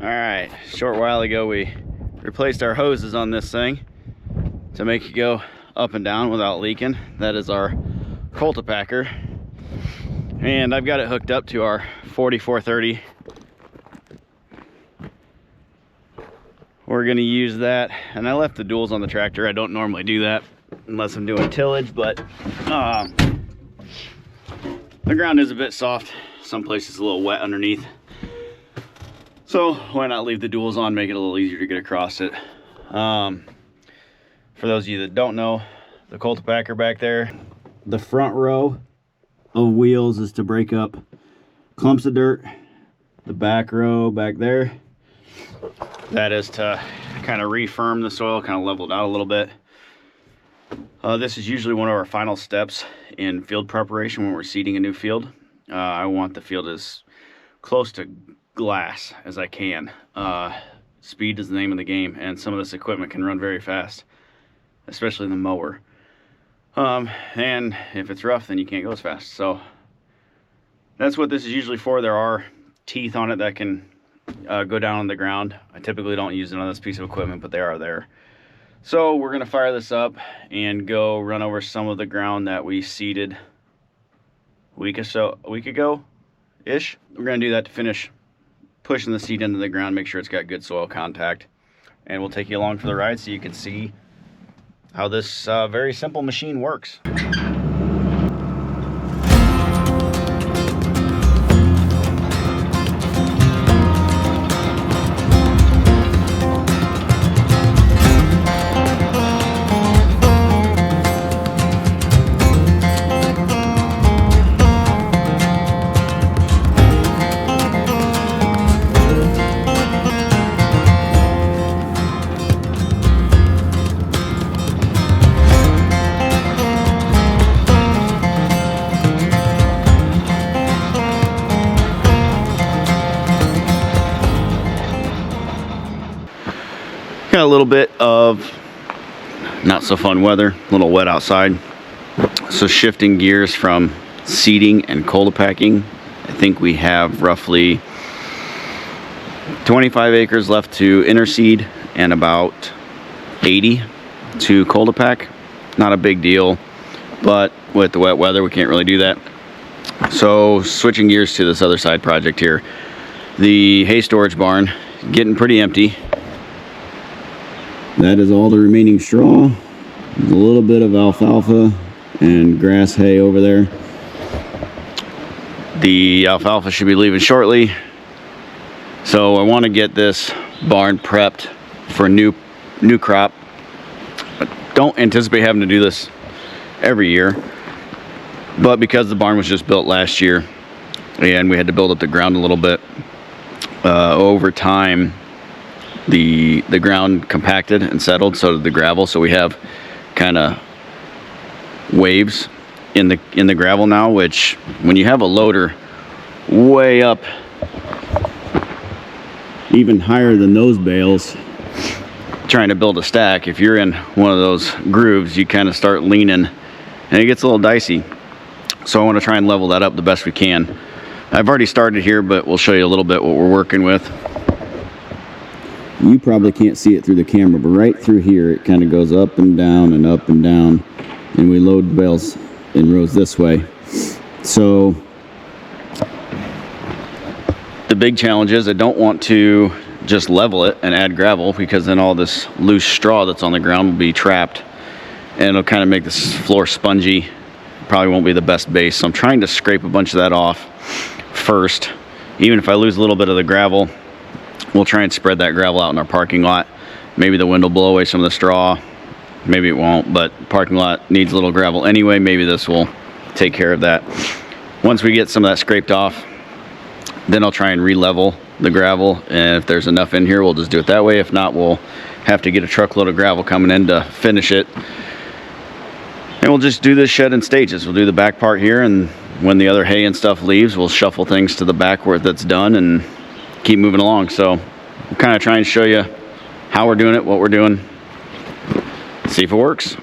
All right, short while ago we replaced our hoses on this thing to make it go up and down without leaking. That is our cultipacker, and I've got it hooked up to our 4430. We're gonna use that, and I left the duals on the tractor. I don't normally do that unless I'm doing tillage, but the ground is a bit soft. Some places a little wet underneath. So why not leave the duals on, make it a little easier to get across it. For those of you that don't know, the cultipacker back there, the front row of wheels is to break up clumps of dirt. The back row back there, that is to kind of refirm the soil, kind of level it out a little bit. This is usually one of our final steps in field preparation when we're seeding a new field. I want the field as close to glass as I can. Speed is the name of the game, and some of this equipment can run very fast, especially the mower. And if it's rough, then you can't go as fast. So that's what this is usually for. There are teeth on it that can go down on the ground. I typically don't use it on this piece of equipment, but they are there. So we're gonna fire this up and go run over some of the ground that we seeded a week ago-ish. We're gonna do that to finish pushing the seed into the ground, make sure it's got good soil contact, and we'll take you along for the ride so you can see how this very simple machine works. Got a little bit of not so fun weather, a little wet outside. So shifting gears from seeding and cultipacking, I think we have roughly 25 acres left to interseed and about 80 to cultipack. Not a big deal, but with the wet weather, we can't really do that. So switching gears to this other side project here. The hay storage barn, getting pretty empty. That is all the remaining straw. There's a little bit of alfalfa and grass hay over there. The alfalfa should be leaving shortly. So I want to get this barn prepped for new crop. I don't anticipate having to do this every year. But because the barn was just built last year and we had to build up the ground a little bit, over time the ground compacted and settled, so did the gravel. So we have kind of waves in the gravel now, which when you have a loader way up even higher than those bales trying to build a stack, if you're in one of those grooves, you kind of start leaning and it gets a little dicey. So I want to try and level that up the best we can. I've already started here, but we'll show you a little bit what we're working with. You probably can't see it through the camera, but right through here it kind of goes up and down and up and down, and we load bales in rows this way. So the big challenge is I don't want to just level it and add gravel, because then all this loose straw that's on the ground will be trapped and it'll kind of make this floor spongy. Probably won't be the best base, so I'm trying to scrape a bunch of that off first. Even if I lose a little bit of the gravel, we'll try and spread that gravel out in our parking lot. Maybe the wind will blow away some of the straw, maybe it won't, but parking lot needs a little gravel anyway. Maybe this will take care of that. Once we get some of that scraped off, then I'll try and re-level the gravel, and if there's enough in here, we'll just do it that way. If not, we'll have to get a truckload of gravel coming in to finish it, and we'll just do this shed in stages. We'll do the back part here, and when the other hay and stuff leaves, we'll shuffle things to the back where that's done and keep moving along. So I'm kind of trying to show you how we're doing it, what we're doing, see if it works.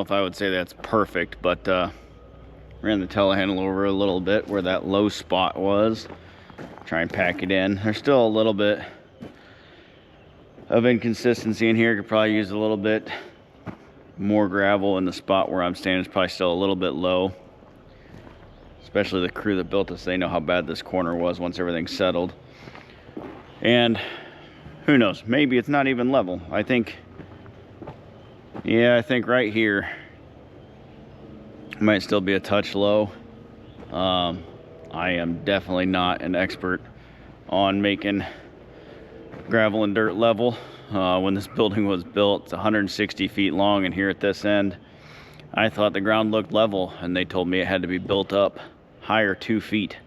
if I would say that's perfect, but ran the telehandle over a little bit where that low spot was. Try and pack it in. There's still a little bit of inconsistency in here. Could probably use a little bit more gravel in the spot where I'm standing. It's probably still a little bit low. Especially the crew that built this, they know how bad this corner was once everything settled. And who knows, maybe it's not even level. I think right here might still be a touch low. I am definitely not an expert on making gravel and dirt level. When this building was built, it's 160 feet long, and here at this end, I thought the ground looked level, and they told me it had to be built up higher 2 feet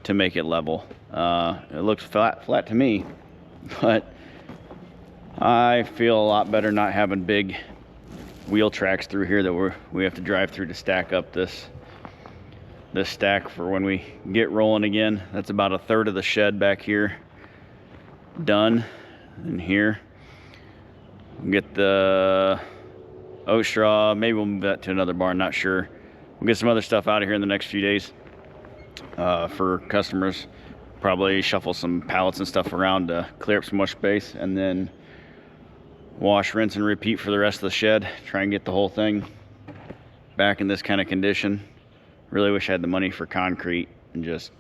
to make it level. It looks flat to me, but I feel a lot better not having big wheel tracks through here that we have to drive through to stack up this stack for when we get rolling again. That's about a third of the shed back here done. And here we'll get the oat straw. Maybe we'll move that to another barn, not sure. We'll get some other stuff out of here in the next few days for customers. Probably shuffle some pallets and stuff around to clear up some more space, and then wash, rinse, and repeat for the rest of the shed. Try and get the whole thing back in this kind of condition. Really wish I had the money for concrete and just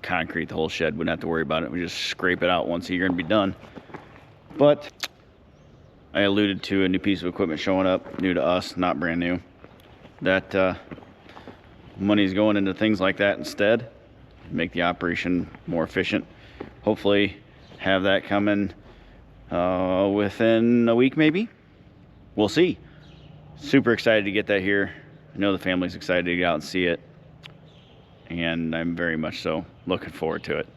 concrete the whole shed. Wouldn't have to worry about it. We just scrape it out once a year and be done. But I alluded to a new piece of equipment showing up, new to us, not brand new. That money's going into things like that instead. Make the operation more efficient. Hopefully have that coming within a week maybe. We'll see. Super excited to get that here. I know the family's excited to get out and see it, and I'm very much so looking forward to it.